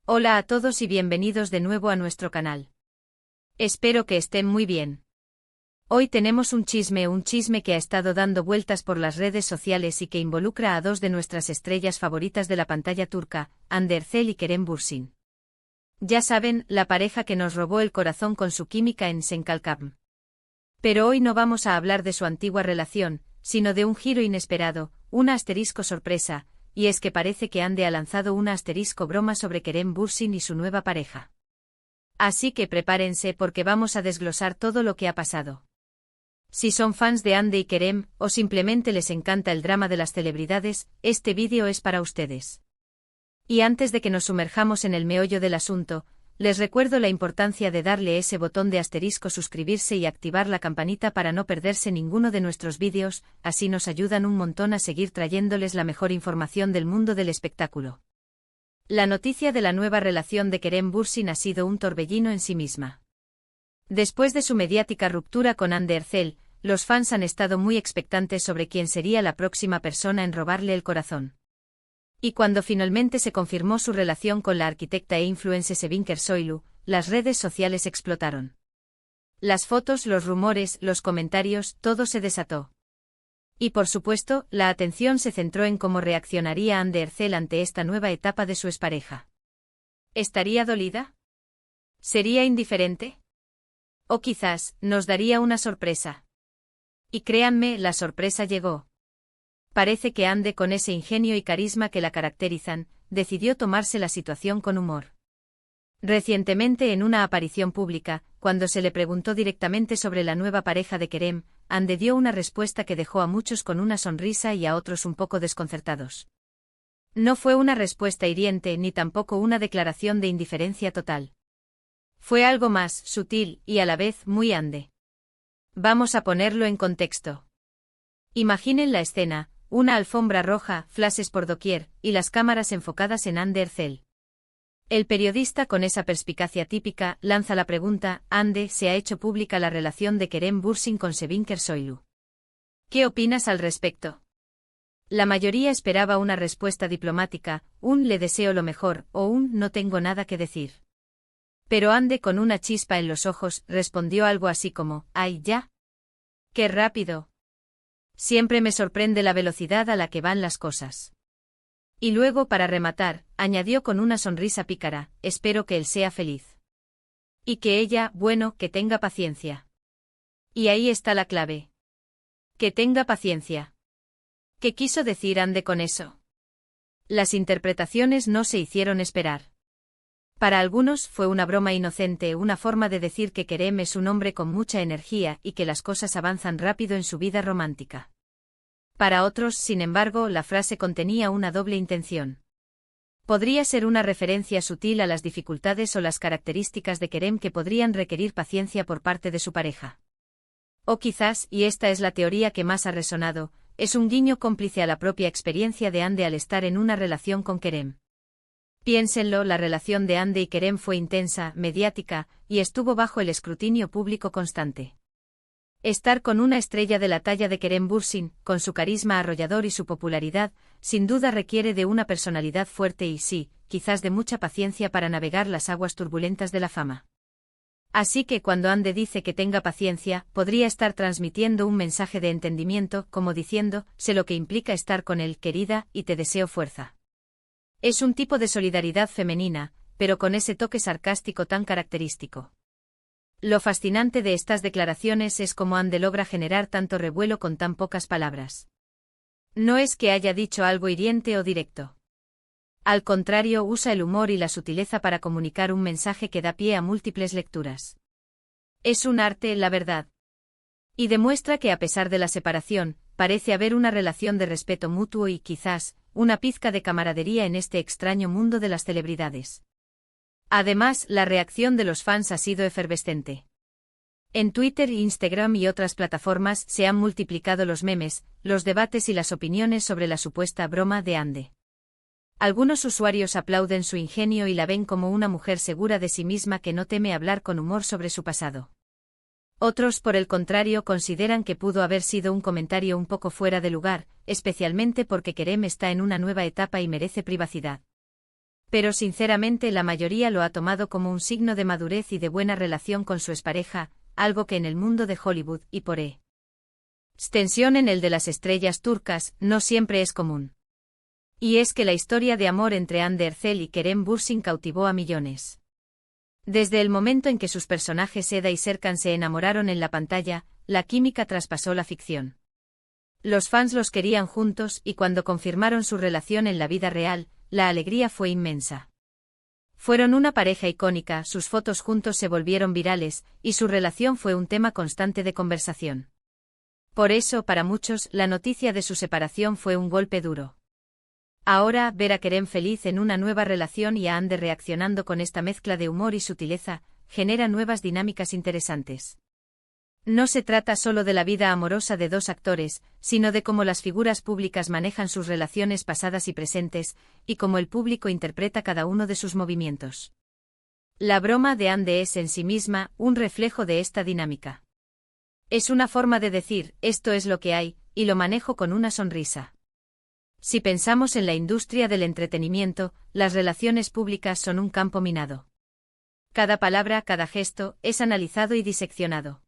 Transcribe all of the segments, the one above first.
Hola a todos y bienvenidos de nuevo a nuestro canal. Espero que estén muy bien. Hoy tenemos un chisme que ha estado dando vueltas por las redes sociales y que involucra a dos de nuestras estrellas favoritas de la pantalla turca, Hande Erçel y Kerem Bürsin. Ya saben, la pareja que nos robó el corazón con su química en Senkalkam. Pero hoy no vamos a hablar de su antigua relación, sino de un giro inesperado, una asterisco sorpresa, y es que parece que Hande ha lanzado una asterisco broma sobre Kerem Bürsin y su nueva pareja. Así que prepárense porque vamos a desglosar todo lo que ha pasado. Si son fans de Hande y Kerem, o simplemente les encanta el drama de las celebridades, este vídeo es para ustedes. Y antes de que nos sumerjamos en el meollo del asunto, les recuerdo la importancia de darle ese botón de asterisco suscribirse y activar la campanita para no perderse ninguno de nuestros vídeos, así nos ayudan un montón a seguir trayéndoles la mejor información del mundo del espectáculo. La noticia de la nueva relación de Kerem Bürsin ha sido un torbellino en sí misma. Después de su mediática ruptura con Hande Erçel, los fans han estado muy expectantes sobre quién sería la próxima persona en robarle el corazón. Y cuando finalmente se confirmó su relación con la arquitecta e influencer Sevinç Ersoylu, las redes sociales explotaron. Las fotos, los rumores, los comentarios, todo se desató. Y por supuesto, la atención se centró en cómo reaccionaría Hande Erçel ante esta nueva etapa de su expareja. ¿Estaría dolida? ¿Sería indiferente? O quizás, nos daría una sorpresa. Y créanme, la sorpresa llegó. Parece que Hande, con ese ingenio y carisma que la caracterizan, decidió tomarse la situación con humor. Recientemente en una aparición pública, cuando se le preguntó directamente sobre la nueva pareja de Kerem, Hande dio una respuesta que dejó a muchos con una sonrisa y a otros un poco desconcertados. No fue una respuesta hiriente ni tampoco una declaración de indiferencia total. Fue algo más sutil y a la vez muy Hande. Vamos a ponerlo en contexto. Imaginen la escena. Una alfombra roja, flashes por doquier, y las cámaras enfocadas en Hande Erçel. El periodista, con esa perspicacia típica, lanza la pregunta: Hande, se ha hecho pública la relación de Kerem Bürsin con Sevinç Ersoylu. ¿Qué opinas al respecto? La mayoría esperaba una respuesta diplomática, un le deseo lo mejor, o un no tengo nada que decir. Pero Hande, con una chispa en los ojos, respondió algo así como: ¡ay, ya! ¡Qué rápido! Siempre me sorprende la velocidad a la que van las cosas. Y luego, para rematar, añadió con una sonrisa pícara: espero que él sea feliz. Y que ella, bueno, que tenga paciencia. Y ahí está la clave. Que tenga paciencia. ¿Qué quiso decir Hande con eso? Las interpretaciones no se hicieron esperar. Para algunos fue una broma inocente, una forma de decir que Kerem es un hombre con mucha energía y que las cosas avanzan rápido en su vida romántica. Para otros, sin embargo, la frase contenía una doble intención. Podría ser una referencia sutil a las dificultades o las características de Kerem que podrían requerir paciencia por parte de su pareja. O quizás, y esta es la teoría que más ha resonado, es un guiño cómplice a la propia experiencia de Hande al estar en una relación con Kerem. Piénsenlo, la relación de Hande y Kerem fue intensa, mediática, y estuvo bajo el escrutinio público constante. Estar con una estrella de la talla de Kerem Bürsin, con su carisma arrollador y su popularidad, sin duda requiere de una personalidad fuerte y sí, quizás de mucha paciencia para navegar las aguas turbulentas de la fama. Así que cuando Hande dice que tenga paciencia, podría estar transmitiendo un mensaje de entendimiento, como diciendo: sé lo que implica estar con él, querida, y te deseo fuerza. Es un tipo de solidaridad femenina, pero con ese toque sarcástico tan característico. Lo fascinante de estas declaraciones es cómo Hande logra generar tanto revuelo con tan pocas palabras. No es que haya dicho algo hiriente o directo. Al contrario, usa el humor y la sutileza para comunicar un mensaje que da pie a múltiples lecturas. Es un arte, la verdad. Y demuestra que a pesar de la separación, parece haber una relación de respeto mutuo y quizás, una pizca de camaradería en este extraño mundo de las celebridades. Además, la reacción de los fans ha sido efervescente. En Twitter, Instagram y otras plataformas se han multiplicado los memes, los debates y las opiniones sobre la supuesta broma de Hande. Algunos usuarios aplauden su ingenio y la ven como una mujer segura de sí misma que no teme hablar con humor sobre su pasado. Otros, por el contrario, consideran que pudo haber sido un comentario un poco fuera de lugar, especialmente porque Kerem está en una nueva etapa y merece privacidad. Pero sinceramente la mayoría lo ha tomado como un signo de madurez y de buena relación con su expareja, algo que en el mundo de Hollywood y por extensión en el de las estrellas turcas, no siempre es común. Y es que la historia de amor entre Hande Erçel y Kerem Bürsin cautivó a millones. Desde el momento en que sus personajes Eda y Serkan se enamoraron en la pantalla, la química traspasó la ficción. Los fans los querían juntos y cuando confirmaron su relación en la vida real, la alegría fue inmensa. Fueron una pareja icónica, sus fotos juntos se volvieron virales, y su relación fue un tema constante de conversación. Por eso, para muchos, la noticia de su separación fue un golpe duro. Ahora, ver a Kerem feliz en una nueva relación y a Hande reaccionando con esta mezcla de humor y sutileza, genera nuevas dinámicas interesantes. No se trata solo de la vida amorosa de dos actores, sino de cómo las figuras públicas manejan sus relaciones pasadas y presentes, y cómo el público interpreta cada uno de sus movimientos. La broma de Hande es en sí misma un reflejo de esta dinámica. Es una forma de decir, esto es lo que hay, y lo manejo con una sonrisa. Si pensamos en la industria del entretenimiento, las relaciones públicas son un campo minado. Cada palabra, cada gesto, es analizado y diseccionado.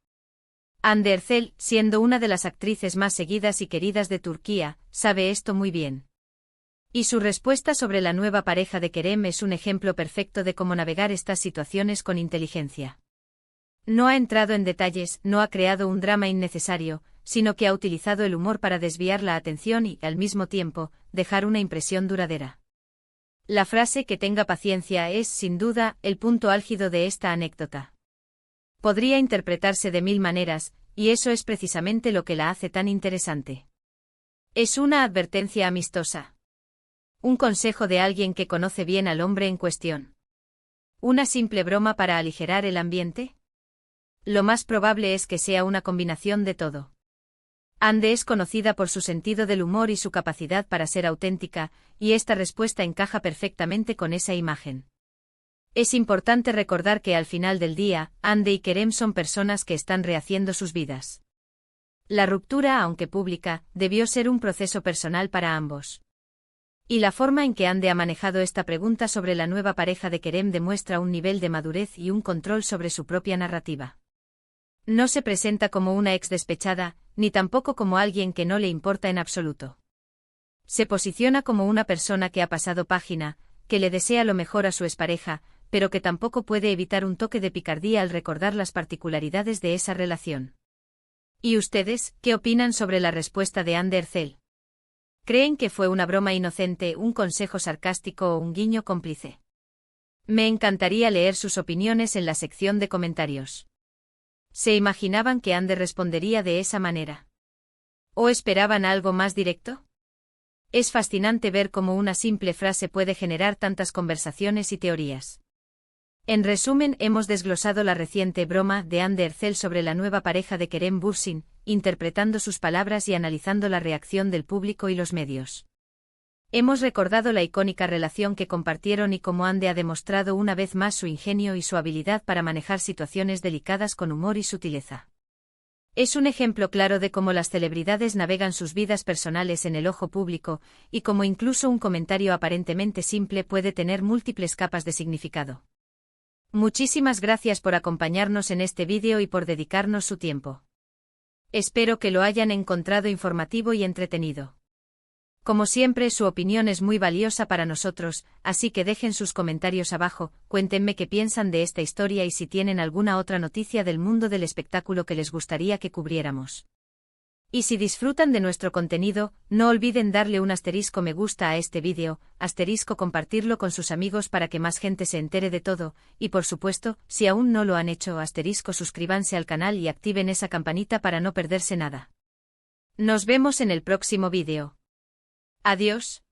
Hande Erçel, siendo una de las actrices más seguidas y queridas de Turquía, sabe esto muy bien. Y su respuesta sobre la nueva pareja de Kerem es un ejemplo perfecto de cómo navegar estas situaciones con inteligencia. No ha entrado en detalles, no ha creado un drama innecesario, sino que ha utilizado el humor para desviar la atención y, al mismo tiempo, dejar una impresión duradera. La frase "que tenga paciencia" es, sin duda, el punto álgido de esta anécdota. Podría interpretarse de mil maneras, y eso es precisamente lo que la hace tan interesante. Es una advertencia amistosa. Un consejo de alguien que conoce bien al hombre en cuestión. ¿Una simple broma para aligerar el ambiente? Lo más probable es que sea una combinación de todo. Hande es conocida por su sentido del humor y su capacidad para ser auténtica, y esta respuesta encaja perfectamente con esa imagen. Es importante recordar que al final del día, Hande y Kerem son personas que están rehaciendo sus vidas. La ruptura, aunque pública, debió ser un proceso personal para ambos. Y la forma en que Hande ha manejado esta pregunta sobre la nueva pareja de Kerem demuestra un nivel de madurez y un control sobre su propia narrativa. No se presenta como una ex despechada, ni tampoco como alguien que no le importa en absoluto. Se posiciona como una persona que ha pasado página, que le desea lo mejor a su expareja, pero que tampoco puede evitar un toque de picardía al recordar las particularidades de esa relación. ¿Y ustedes, qué opinan sobre la respuesta de Hande Erçel? ¿Creen que fue una broma inocente, un consejo sarcástico o un guiño cómplice? Me encantaría leer sus opiniones en la sección de comentarios. ¿Se imaginaban que Hande respondería de esa manera? ¿O esperaban algo más directo? Es fascinante ver cómo una simple frase puede generar tantas conversaciones y teorías. En resumen, hemos desglosado la reciente broma de Hande Erçel sobre la nueva pareja de Kerem Bürsin, interpretando sus palabras y analizando la reacción del público y los medios. Hemos recordado la icónica relación que compartieron y cómo Hande ha demostrado una vez más su ingenio y su habilidad para manejar situaciones delicadas con humor y sutileza. Es un ejemplo claro de cómo las celebridades navegan sus vidas personales en el ojo público, y cómo incluso un comentario aparentemente simple puede tener múltiples capas de significado. Muchísimas gracias por acompañarnos en este vídeo y por dedicarnos su tiempo. Espero que lo hayan encontrado informativo y entretenido. Como siempre, su opinión es muy valiosa para nosotros, así que dejen sus comentarios abajo, cuéntenme qué piensan de esta historia y si tienen alguna otra noticia del mundo del espectáculo que les gustaría que cubriéramos. Y si disfrutan de nuestro contenido, no olviden darle un asterisco me gusta a este vídeo, asterisco compartirlo con sus amigos para que más gente se entere de todo, y por supuesto, si aún no lo han hecho, asterisco suscríbanse al canal y activen esa campanita para no perderse nada. Nos vemos en el próximo vídeo. Adiós.